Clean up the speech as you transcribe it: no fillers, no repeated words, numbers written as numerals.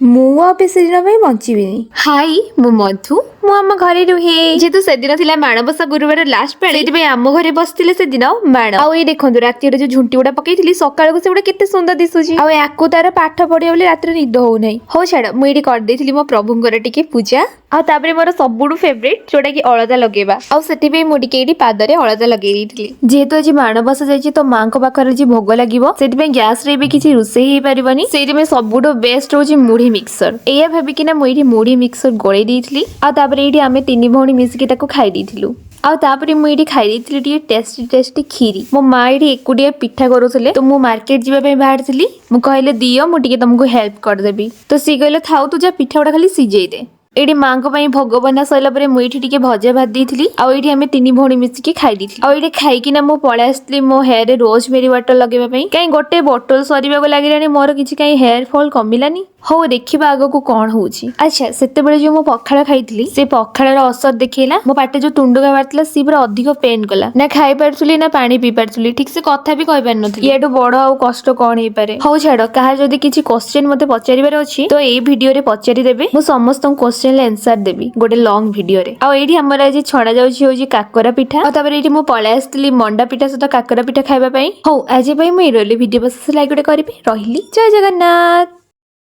ମୁଁ ଆଉ ବେଶୀ ଦିନ ପାଇଁ ବଞ୍ଚିବିନି। ହାଇ ମୁଁ ମଧୁ, ମୁଁ ଆମ ଘରେ ରୁହେ। ଯେହେତୁ ସେଦିନ ଥିଲା ମାଣବସା ଗୁରୁବାର ଲାଷ୍ଟ ପାଳି, ସେଇଥିପାଇଁ ଆମ ଘରେ ବସିଥିଲେ ସେଦିନ ମାଣ। ଆଉ ଏଇ ଦେଖନ୍ତୁ ରାତିରେ ଯୋଉ ଝୁଣ୍ଟି ଗୁଡା ପକେଇଥିଲି ସକାଳକୁ ସେଗୁଡା କେତେ ସୁନ୍ଦର ଦିଶୁଛି। ଆଉ ୟାକୁ ତାର ପାଠ ପଢିବ ବୋଲି ରାତିରେ ନିଦ ହଉନାହିଁ। ହଉ ଛାଡ, ମୁଁ ଏଇଠି କରିଦେଇଥିଲି ମୋ ପ୍ରଭୁଙ୍କର ଟିକେ ପୂଜା। ଆଉ ତାପରେ ମୋର ସବୁଠୁ ଫେଭରେଟ ଯୋଉଟା କି ଅଳତା ଲଗେଇବା। ଆଉ ସେଥିପାଇଁ ମୁଁ ଟିକେ ଏଇଠି ପାଦରେ ଅଳତା ଲଗେଇ ଦେଇଥିଲି। ଯେହେତୁ ଆଜି ମାଣବସା ଯାଇଛି ତ ମାଙ୍କ ପାଖରେ ଆଜି ଭୋଗ ଲାଗିବ, ସେଥିପାଇଁ ଗ୍ୟାସ ରେ ବି କିଛି ରୋଷେଇ ହେଇପାରିବନି। ସେଇଥିପାଇଁ ସବୁଠୁ ବେଷ୍ଟ ହଉଛି ମୁଢି ମିକ୍ସର। ଏଇଆ ଭାବିକିନା ମୁଁ ଏଇଠି ମୁଢି ମିକ୍ସର ଗୋଳେଇ ଦେଇଥିଲି। ଆଉ ତାପରେ ଏଇଠି ଆମେ ତିନି ଭଉଣୀ ମିଶିକି ତାକୁ ଖାଇ ଦେଇଥିଲୁ। ଆଉ ତାପରେ ମୁଁ ଏଇଠି ଖାଇ ଦେଇଥିଲି ଟିକେ ଟେଷ୍ଟି କ୍ଷୀରି। ମୋ ମା ଏଇଠି ଏକୁଟିଆ ପିଠା କରୁଥିଲେ, ତ ମୁଁ ମାର୍କେଟ ଯିବା ପାଇଁ ବାହାରିଥିଲି। ମୁଁ କହିଲେ ଦିଅ ମୁଁ ଟିକେ ତମକୁ ହେଲ୍ପ କରିଦେବି। ତ ସିଏ କହିଲେ ଥାଉ ତୁ ଯା ପିଠା ଗୁଡା ଖାଲି ସିଝେଇ ଦେ। ଏଇଠି ମାଙ୍କ ପାଇଁ ଭୋଗ ବନା ସରିଲା ପରେ ମୁଁ ଏଇଠି ଟିକେ ଭଜା ଭାଜି ଦେଇଥିଲି। ଆଉ ଏଇଠି ଆମେ ତିନି ଭଉଣୀ ମିଶିକି ଖାଇ ଦେଇଥିଲି। ଆଉ ଏଇଠି ଖାଇକିନା ମୁଁ ପଳେଇ ଆସିଥିଲି ମୋ ହେୟାରରେ ରୋଜମେରୀ ୱାଟର ଲଗେଇବା ପାଇଁ। କାଇଁ ଗୋଟେ ବୋଟଲ ସରିବାକୁ ଲାଗିଲାଣି, ମୋର କିଛି କାଇଁ ହେୟାର ଫଲ କମିଲାନି। ହଉ ଦେଖିବା ଆଗକୁ କଣ ହଉଛି। ଆଚ୍ଛା, ସେତେବେଳେ ଯୋଉ ମୁଁ ପଖାଳ ଖାଇଥିଲି ସେ ପଖାଳର ଅସର ଦେଖେଇଲା। ମୋ ପାଟିରେ ଯୋଉ ତୁଣ୍ଡୁକା ବାହାରିଥିଲା ସିଏ ପୁରା ଅଧିକ ପେନ୍ କଲା। ନା ଖାଇ ପାରୁଥିଲି ନା ପାଣି ପିଇ ପାରୁଥିଲି, ଠିକ ସେ କଥା ବି କହିପାରିନଥିଲି। ଏଠୁ ବଡ ଆଉ କଷ୍ଟ କଣ ହେଇପାରେ। ହଉ ଛାଡ, କାହାର ଯଦି କିଛି କ୍ୱେଶ୍ଚନ ମତେ ପଚାରିବାର ଅଛି ତ ଏଇ ଭିଡିଓରେ ପଚାରିଦେବେ। ମୁଁ ସମସ୍ତଙ୍କୁ କ୍ୱେଶ୍ଚନ ଆନ୍ସର ଦେବି ଗୋଟେ ଲଙ୍ଗ ଭିଡିଓରେ। ଆଉ ଏଇଠି ଆମର ଆଜି ଛଣା ଯାଉଛି ହଉଛି କାକରା ପିଠା। ଆଉ ତାପରେ ଏଇଠି ମୁଁ ପଳେଇ ଆସିଥିଲି ମଣ୍ଡା ପିଠା ସହିତ କାକରା ପିଠା ଖାଇବା ପାଇଁ। ହଉ ଆଜି ପାଇଁ ମୁଁ ଏଇ ରହିଲି। ଭିଡିଓ ବସ ଲାଇକ୍ ଗୋଟେ କରିବି। ରହିଲି, ଜୟ ଜଗନ୍ନାଥ।